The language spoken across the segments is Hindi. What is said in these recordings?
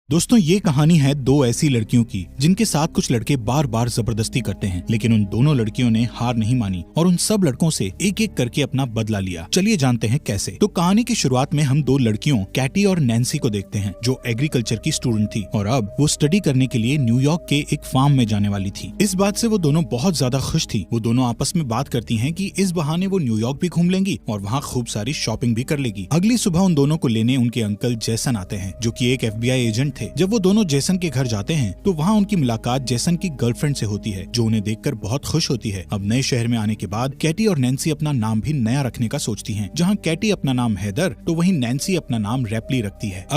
दोस्तों ये कहानी है दो ऐसी लड़कियों की जिनके साथ कुछ लड़के बार बार जबरदस्ती करते हैं, लेकिन उन दोनों लड़कियों ने हार नहीं मानी और उन सब लड़कों से एक एक करके अपना बदला लिया। चलिए जानते हैं कैसे। तो कहानी की शुरुआत में हम दो लड़कियों कैटी और नैन्सी को देखते हैं जो एग्रीकल्चर की स्टूडेंट थी और अब वो स्टडी करने के लिए न्यूयॉर्क के एक फार्म में जाने वाली थी। इस बात से वो दोनों बहुत ज्यादा खुश थी। वो दोनों आपस में बात करती हैं कि इस बहाने वो न्यूयॉर्क भी घूम लेंगी और वहाँ खूब सारी शॉपिंग भी कर लेगी। अगली सुबह उन दोनों को लेने उनके अंकल जैसन आते हैं जो कि एक FBI एजेंट थे। जब वो दोनों जैसन के घर जाते हैं तो वहाँ उनकी मुलाकात जैसन की गर्लफ्रेंड से होती है जो उन्हें देखकर बहुत खुश होती है। अब नए शहर में आने के बाद कैटी और नैन्सी अपना नाम भी नया रखने का सोचती हैं। जहाँ कैटी अपना नाम हैदर तो वहीं नैन्सी अपना नाम रैपली रखती है।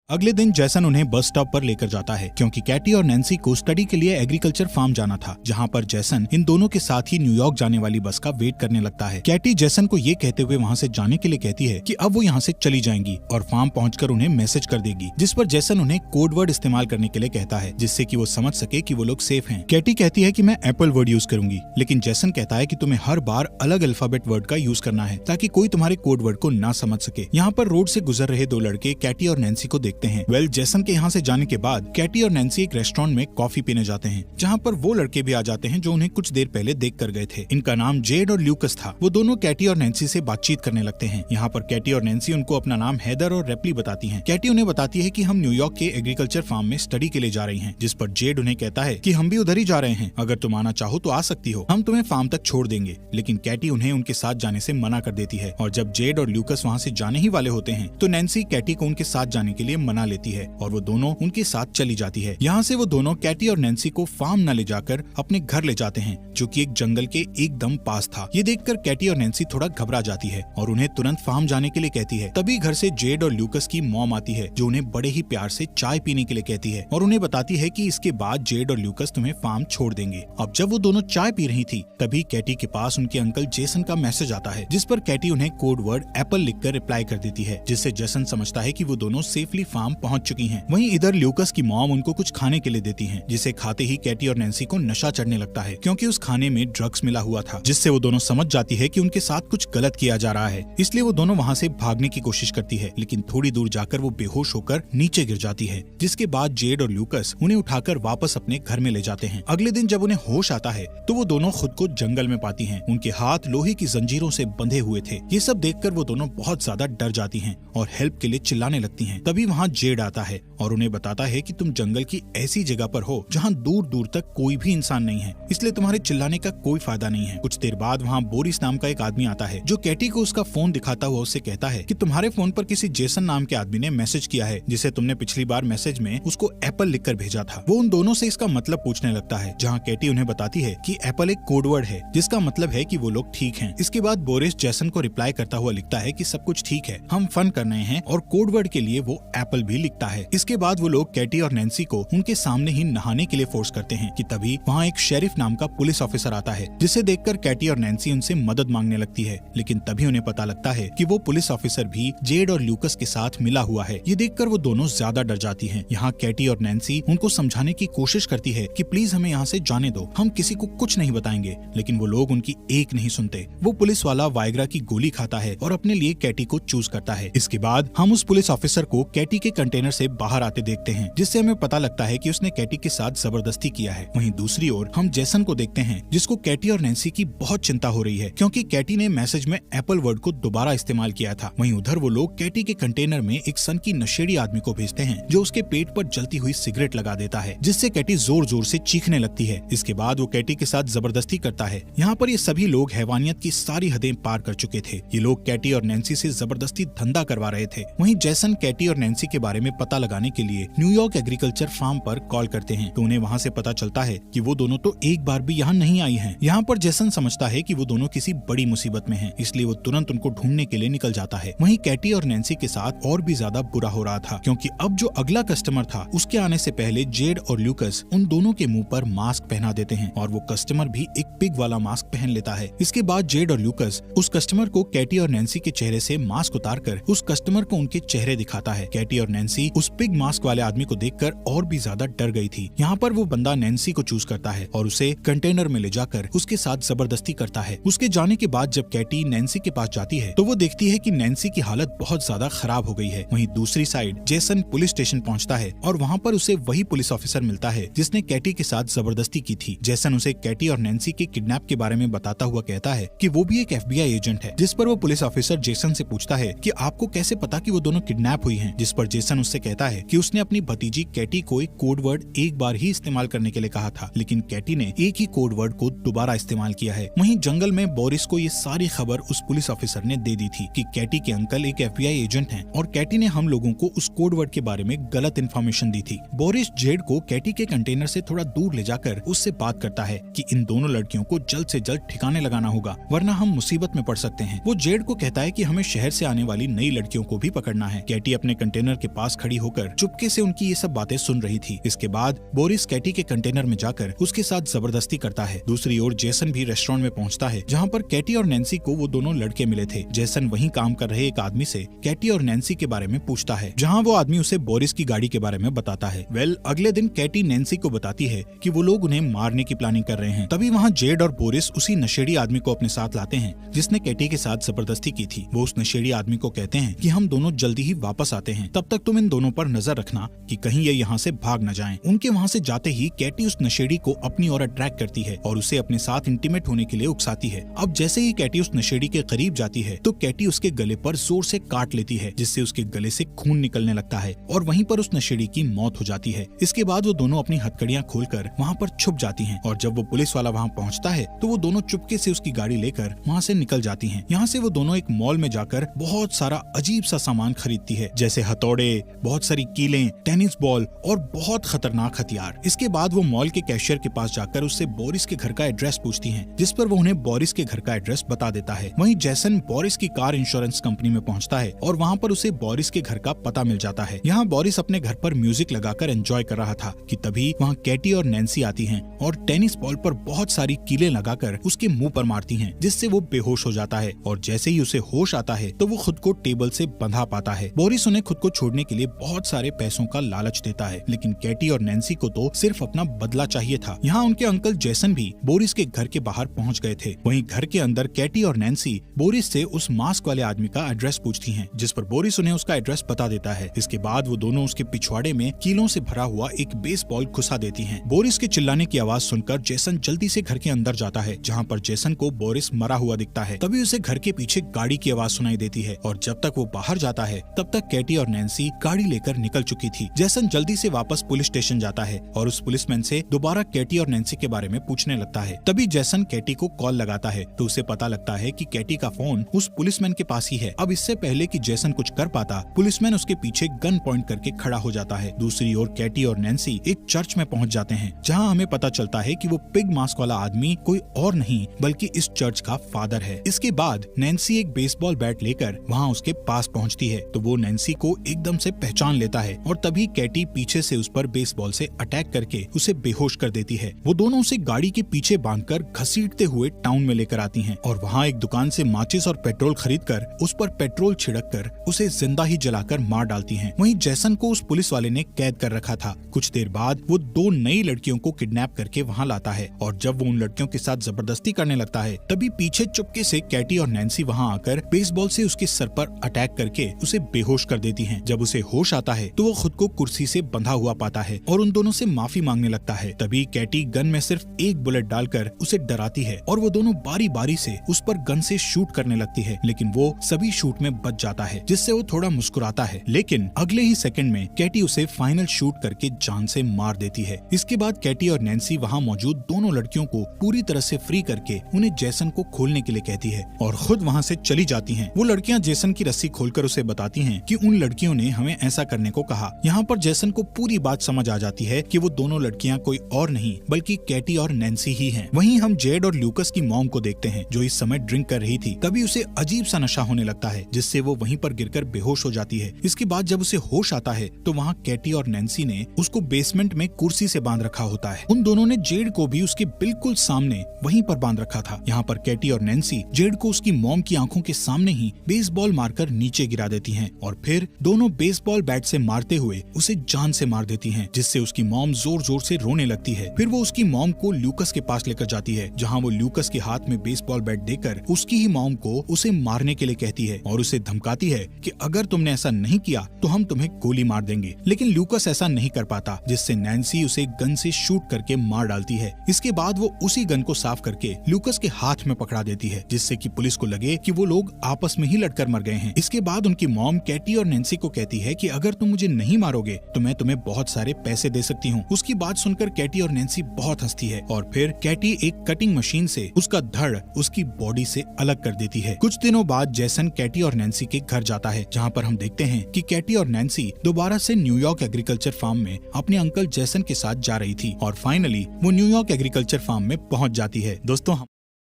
अगले दिन जैसन उन्हें बस स्टॉप पर लेकर जाता है क्योंकि कैटी और नैन्सी को स्टडी के लिए एग्रीकल्चर फार्म जाना था, जहां पर जैसन इन दोनों के साथ ही न्यूयॉर्क जाने वाली बस का वेट करने लगता है। कैटी जैसन को ये कहते हुए वहां से जाने के लिए कहती है कि अब वो यहाँ से चली जाएंगी और फार्म पहुंचकर उन्हें मैसेज कर देगी, जिस पर जैसन उन्हें कोड वर्ड इस्तेमाल करने के लिए कहता है जिससे कि वो समझ सके कि वो लोग सेफ हैं। कैटी कहती है कि मैं एप्पल वर्ड यूज करूंगी, लेकिन जैसन कहता है कि तुम्हें हर बार अलग अल्फाबेट वर्ड का यूज करना है ताकि कोई तुम्हारे कोड वर्ड को ना समझ सके। यहाँ पर रोड से गुजर रहे दो लड़के कैटी और नैन्सी को देखते हैं। जैसन के यहाँ से जाने के बाद कैटी और नैन्सी एक रेस्टोरेंट में कॉफी पीने जाते हैं, जहाँ पर वो लड़के भी आ जाते हैं जो उन्हें कुछ देर पहले देख कर गए थे। इनका नाम जेड और ल्यूकस था। वो दोनों कैटी और नैन्सी से बातचीत करने लगते हैं। यहाँ पर कैटी और नैन्सी उनको अपना नाम हैदर और रेपली बताती हैं। कैटी उन्हें बताती है कि हम न्यूयॉर्क के एग्रीकल्चर फार्म में स्टडी के लिए जा रही हैं, जिस पर जेड उन्हें कहता है कि हम भी उधर ही जा रहे हैं, अगर तुम आना चाहो तो आ सकती हो, हम तुम्हें फार्म तक छोड़ देंगे। लेकिन कैटी उन्हें उनके साथ जाने से मना कर देती है और जब जेड और ल्यूकस वहाँ से जाने ही वाले होते हैं तो नैन्सी कैटी को उनके साथ जाने के लिए मना लेती है और वो दोनों उनके साथ चली जाती है। यहाँ से वो दोनों कैटी और नैन्सी को फार्म न ले जाकर अपने घर ले जाते हैं जो कि एक जंगल के एकदम पास था। ये देखकर कैटी और नैन्सी थोड़ा घबरा जाती है और उन्हें तुरंत फार्म जाने के लिए कहती है। तभी घर से जेड और ल्यूकस की मॉम आती है जो उन्हें बड़े ही प्यार से चाय पीने के लिए कहती है और उन्हें बताती है कि इसके बाद जेड और ल्यूकस तुम्हें फार्म छोड़ देंगे। अब जब वो दोनों चाय पी रही थी तभी कैटी के पास उनके अंकल जेसन का मैसेज आता है, जिस पर कैटी उन्हें कोड वर्ड एप्पल लिखकर रिप्लाई कर देती है, जिससे जेसन समझता है कि वो दोनों सेफली फार्म पहुंच चुकी हैं। वहीं इधर ल्यूकस की मॉम उनको कुछ खाने के लिए देती हैं, जिसे खाते ही कैटी और नैन्सी को नशा चढ़ने लगता है क्योंकि उस खाने में ड्रग्स मिला हुआ था, जिससे वो दोनों समझ जाती है कि उनके साथ कुछ गलत किया जा रहा है। इसलिए वो दोनों वहाँ से भागने की कोशिश करती है, लेकिन थोड़ी दूर जाकर वो बेहोश होकर नीचे गिर जाती है, जिसके बाद जेड और ल्यूकस उन्हें उठाकर वापस अपने घर में ले जाते हैं। अगले दिन जब उन्हें होश आता है तो वो दोनों खुद को जंगल में पाती हैं। उनके हाथ लोहे की जंजीरों से बंधे हुए थे। ये सब देखकर वो दोनों बहुत ज्यादा डर जाती हैं और हेल्प के लिए चिल्लाने लगती हैं। तभी वहाँ जेड आता है और उन्हें बताता है कि तुम जंगल की ऐसी जगह पर हो जहाँ दूर दूर तक कोई भी इंसान नहीं है, इसलिए तुम्हारे चिल्लाने का कोई फायदा नहीं है। कुछ देर बाद वहाँ बोरिस नाम का एक आदमी आता है जो कैटी को उसका फोन दिखाता हुआ उससे कहता है कि तुम्हारे फोन पर किसी जेसन नाम के आदमी ने मैसेज किया है, जिसे तुमने पिछली बार मैसेज में उसको एप्पल लिखकर भेजा था। वो उन दोनों से इसका मतलब पूछने लगता है, जहाँ कैटी उन्हें बताती है कि एप्पल एक कोड वर्ड है जिसका मतलब है कि वो लोग ठीक हैं। इसके बाद बोरिस जेसन को रिप्लाई करता हुआ लिखता है कि सब कुछ ठीक है, हम फन कर रहे हैं, और कोड वर्ड के लिए वो एप्पल भी लिखता है। इसके बाद वो लोग कैटी और नैन्सी को उनके सामने ही नहाने के लिए फोर्स करते हैं कि तभी वहाँ एक शेरिफ नाम का पुलिस ऑफिसर आता है, जिसे देखकर कैटी और नैन्सी उनसे मदद मांगने लगती है, लेकिन तभी उन्हें पता लगता है कि वो पुलिस ऑफिसर भी जेड और ल्यूकस के साथ मिला हुआ है। ये देखकर वो दोनों ज्यादा डर जाती हैं। यहाँ कैटी और नैन्सी उनको समझाने की कोशिश करती है कि प्लीज हमें यहाँ से जाने दो, हम किसी को कुछ नहीं बताएंगे, लेकिन वो लोग उनकी एक नहीं सुनते। वो पुलिस वाला वाइग्रा की गोली खाता है और अपने लिए कैटी को चूज करता है। इसके बाद हम उस पुलिस ऑफिसर को कैटी के कंटेनर से बाहर आते देखते हैं, जिससे हमें पता लगता है कि उसने कैटी के साथ जबरदस्ती किया है। वहीं दूसरी ओर हम जेसन को देखते हैं, जिसको कैटी और नैन्सी की बहुत चिंता हो रही है क्योंकि कैटी ने मैसेज में एप्पल वर्ड को दोबारा इस्तेमाल किया था। वहीं उधर वो लोग कैटी के कंटेनर में एक सन की नशेड़ी आदमी को भेजते हैं जो उसके पेट पर जलती हुई सिगरेट लगा देता है, जिससे कैटी जोर जोर से चीखने लगती है। इसके बाद वो कैटी के साथ जबरदस्ती करता है। यहाँ पर ये सभी लोग हैवानियत की सारी हदें पार कर चुके थे। ये लोग कैटी और नैन्सी से जबरदस्ती धंधा करवा रहे थे। वहीं जेसन कैटी और नैन्सी के बारे में पता लगाने के लिए न्यूयॉर्क एग्रीकल्चर फार्म पर कॉल करते हैं, तो उन्हें वहाँ से पता चलता है कि वो दोनों तो एक बार भी यहाँ नहीं आई हैं। यहाँ पर जेसन समझता है कि वो दोनों किसी बड़ी मुसीबत में हैं, इसलिए वो तुरंत उनको ढूंढने के लिए निकल जाता है। वहीं कैटी और नैन्सी के साथ और भी ज्यादा बुरा हो रहा था क्योंकि अब जो अगला कस्टमर था उसके आने से पहले जेड और ल्यूकस उन दोनों के मुंह पर मास्क पहना देते हैं और वो कस्टमर भी एक पिग वाला मास्क पहन लेता है। इसके बाद जेड और ल्यूकस उस कस्टमर को कैटी और नैन्सी के चेहरे से मास्क उतारकर उस कस्टमर को उनके चेहरे दिखाता है। कैटी और नैन्सी उस पिग मास्क वाले आदमी को देखकर और भी ज्यादा डर गई थी। यहाँ पर वो बंदा नैन्सी को चूज करता है और उसे कंटेनर में ले जाकर उसके साथ जबरदस्ती करता है। उसके जाने के बाद जब कैटी नैन्सी के पास जाती है तो वो देखती है कि नैन्सी की हालत बहुत ज्यादा खराब हो गई है। वहीं दूसरी साइड जेसन पुलिस स्टेशन पहुंचता है और वहाँ पर उसे वही पुलिस ऑफिसर मिलता है जिसने कैटी के साथ जबरदस्ती की थी। जेसन उसे कैटी और नैन्सी के किडनैप के बारे में बताता हुआ कहता है कि वो भी एक FBI एजेंट है। जिस पर वो पुलिस ऑफिसर जेसन से पूछता है कि आपको कैसे पता कि वो दोनों किडनैप हुई हैं? जिस पर जेसन उससे कहता है कि उसने अपनी भतीजी कैटी को एक कोड वर्ड एक बार ही इस्तेमाल करने के लिए कहा था, लेकिन कैटी ने एक ही कोड वर्ड को दोबारा इस्तेमाल किया है। वहीं जंगल में बोरिस को ये सारी खबर उस पुलिस ऑफिसर ने दे दी थी कि कैटी के अंकल एक FBI एजेंट हैं और कैटी ने हम लोगों को उस कोड वर्ड के बारे में गलत इन्फॉर्मेशन दी थी। बोरिस जेड को कैटी के कंटेनर से थोड़ा दूर ले जाकर उससे बात करता है कि इन दोनों लड़कियों को जल्द से जल्द ठिकाने लगाना होगा वरना हम मुसीबत में पड़ सकते हैं। वो जेड को कहता है कि हमें शहर से आने वाली नई लड़कियों को भी पकड़ना है। कैटी अपने कंटेनर के पास खड़ी होकर चुपके से उनकी ये सब बातें सुन रही थी। इसके बाद बोरिस कैटी के कंटेनर में जाकर उसके साथ जबरदस्ती करता है। दूसरी ओर जेसन भी रेस्टोरेंट में पहुंचता है जहाँ पर कैटी और नैन्सी को वो दोनों लड़के मिले थे। जेसन वहीं काम कर रहे एक आदमी से कैटी और नैन्सी के बारे में पूछता है जहाँ वो आदमी उसे बोरिस की गाड़ी के बारे में बताता है। अगले दिन कैटी नैन्सी को बताती है कि वो लोग उन्हें मारने की प्लानिंग कर रहे हैं। तभी वहाँ जेड और बोरिस उसी नशेड़ी आदमी को अपने साथ लाते हैं जिसने कैटी के साथ जबरदस्ती की थी। वो उस नशेड़ी आदमी को कहते हैं कि हम दोनों जल्दी ही वापस आते हैं, तब तक तुम इन दोनों पर नजर रखना कि कहीं ये यहाँ से भाग न जाएं। उनके वहाँ से जाते ही कैटी उस नशेड़ी को अपनी ओर अट्रैक्ट करती है और उसे अपने साथ इंटीमेट होने के लिए उकसाती है। अब जैसे ही कैटी उस नशेड़ी के करीब जाती है तो कैटी उसके गले पर जोर से काट लेती है जिससे उसके गले से खून निकलने लगता है और वहीं पर उस नशेड़ी की मौत हो जाती है। इसके बाद वो दोनों अपनी हथकड़ियां खोलकर वहाँ पर छुप जाती हैं और जब वो पुलिस वाला वहाँ पहुँचता है तो वो दोनों चुपके से उसकी गाड़ी लेकर वहाँ से निकल जाती हैं। यहाँ से वो दोनों एक मॉल में जाकर बहुत सारा अजीब सा सामान खरीदती है जैसे हथौड़े, बहुत सारी कीलें, टेनिस बॉल और बहुत खतरनाक हथियार। इसके बाद वो मॉल के कैशियर के पास जाकर उससे बोरिस के घर का एड्रेस पूछती हैं जिस पर वो उन्हें बोरिस के घर का एड्रेस बता देता है। वहीं जेसन बोरिस की कार इंश्योरेंस कंपनी में पहुँचता है और वहाँ पर उसे बोरिस के घर का पता मिल जाता है। यहाँ बोरिस अपने घर पर म्यूजिक लगाकर एंजॉय कर रहा था कि तभी वहाँ कैटी और नैन्सी आती हैं और टेनिस बॉल पर बहुत सारी कीलें लगाकर उसके मुंह पर मारती हैं जिससे वो बेहोश हो जाता है और जैसे ही उसे होश आता है तो वो खुद को टेबल से बंधा पाता है। बोरिस उन्हें खुद को छोड़ने के लिए बहुत सारे पैसों का लालच देता है लेकिन कैटी और नैन्सी को तो सिर्फ अपना बदला चाहिए था। यहाँ उनके अंकल जेसन भी बोरिस के घर के बाहर पहुँच गए थे। वहीं घर के अंदर कैटी और नैन्सी बोरिस से उस मास्क वाले आदमी का एड्रेस पूछती हैं जिस पर बोरिस उन्हें उसका एड्रेस बता देता है। इसके बाद वो दोनों उसके पिछवाड़े में कीलों से भरा हुआ एक बेसबॉल घुसा देती हैं। बोरिस के चिल्लाने की आवाज सुनकर जेसन जल्दी से घर के अंदर जाता है जहाँ पर जेसन को बोरिस मरा हुआ दिखता है। तभी उसे घर के पीछे गाड़ी की आवाज सुनाई देती है और जब तक वो बाहर जाता है तब तक कैटी और नैन्सी गाड़ी लेकर निकल चुकी थी। जेसन जल्दी से वापस पुलिस स्टेशन जाता है और उस पुलिसमैन से दोबारा कैटी और नैन्सी के बारे में पूछने लगता है। तभी जेसन कैटी को कॉल लगाता है तो उसे पता लगता है कि कैटी का फोन उस पुलिसमैन के पास ही है। अब इससे पहले कि जेसन कुछ कर पाता पुलिसमैन उसके पीछे गन पॉइंट करके खड़ा हो जाता है। दूसरी ओर कैटी और नैन्सी एक चर्च में पहुंच जाते हैं जहां हमें पता चलता है कि वो पिग मास्क वाला आदमी कोई और नहीं बल्कि इस चर्च का फादर है। इसके बाद नैन्सी एक बेसबॉल बैट लेकर वहां उसके पास पहुंचती है तो वो नैन्सी को एकदम से पहचान लेता है और तभी कैटी पीछे से उस पर बेसबॉल से अटैक करके उसे बेहोश कर देती है। वो दोनों उसे गाड़ी के पीछे बांधकर घसीटते हुए टाउन में लेकर आती हैं और वहाँ एक दुकान से माचिस और पेट्रोल खरीदकर उस पर पेट्रोल छिड़क कर उसे जिंदा ही जलाकर मार डालती हैं। वहीं जेसन को उस पुलिस वाले ने कैद कर रखा था। कुछ देर बाद वो दो नई लड़कियों को किडनैप करके वहाँ लाता है और जब वो उन लड़कियों के साथ जबरदस्ती करने लगता है तभी पीछे चुपके से कैटी और नैन्सी वहाँ आकर बेसबॉल से उसके सर पर अटैक करके उसे बेहोश कर देती हैं। जब उसे होश आता है तो वो खुद को कुर्सी से बंधा हुआ पाता है और उन दोनों से माफी मांगने लगता है। तभी कैटी गन में सिर्फ एक बुलेट डालकर उसे डराती है और वो दोनों बारी बारी से उस पर गन से शूट करने लगती है लेकिन वो सभी शूट में बच जाता है जिससे वो थोड़ा मुस्कुराता है। लेकिन अगले ही सेकंड में कैटी उसे फाइनल शूट करके जान से मार देती है। इसके बाद कैटी और नैन्सी वहाँ मौजूद दोनों लड़कियों को पूरी तरह से फ्री करके उन्हें जेसन को खोलने के लिए कहती है और खुद वहाँ से चली जाती हैं। वो लड़कियाँ जेसन की रस्सी खोलकर उसे बताती हैं कि उन लड़कियों ने हमें ऐसा करने को कहा। यहाँ पर जेसन को पूरी बात समझ आ जाती है कि वो दोनों लड़कियाँ कोई और नहीं बल्कि कैटी और नैन्सी ही हैं। वहीं हम जेड और ल्यूकस की मॉम को देखते हैं जो इस समय ड्रिंक कर रही थी। तभी उसे अजीब सा नशा होने लगता है जिससे वो वहीं पर गिरकर बेहोश हो जाती है। इसके बाद जब उसे होश आता है तो वहाँ कैटी और नैन्सी ने उसको बेसमेंट में कुर्सी से बांध रखा होता है। उन दोनों ने जेड को भी उसके बिल्कुल सामने वहीं पर बांध रखा था। यहाँ पर कैटी और नैन्सी जेड को उसकी मॉम की आंखों के सामने ही बेसबॉल मारकर नीचे गिरा देती हैं और फिर दोनों दोनों बेसबॉल बैट से मारते हुए उसे जान से मार देती हैं, जिससे उसकी मॉम जोर जोर से रोने लगती है। फिर वो उसकी मॉम को ल्यूकस के पास लेकर जाती है, जहाँ वो ल्यूकस के हाथ में बेसबॉल बैट देकर उसकी ही मॉम को उसे मारने के लिए कहती है और उसे धमकाती है कि अगर तुमने ऐसा नहीं किया तो हम तुम्हें गोली मार देंगे। लेकिन ल्यूकस ऐसा नहीं कर पाता, जिससे नैन्सी उसे गन से शूट करके मार डालती है। इसके बाद वो उसी गन को साफ करके ल्यूकस के हाथ में पकड़ा देती है, जिससे कि पुलिस को लगे कि वो लोग आपस में ही लड़कर मर गए हैं। इसके बाद उनकी मॉम कैटी और नैन्सी को कहती है कि अगर तुम मुझे नहीं मारोगे तो मैं तुम्हें बहुत सारे पैसे दे सकती हूँ। उसकी बात सुनकर कैटी और नैन्सी बहुत हंसती है और फिर कैटी एक कटिंग मशीन से उसका धड़ उसकी बॉडी से अलग कर देती है। कुछ दिनों बाद जैसन कैटी और नैन्सी के घर जाता है, जहाँ पर हम देखते हैं कि कैटी और नैन्सी दोबारा से न्यूयॉर्क एग्रीकल्चर फार्म में अपने अंकल जैसन के साथ जा रही थी और फाइनली वो न्यूयॉर्क एग्रीकल्चर फार्म में पहुँच जाती है। दोस्तों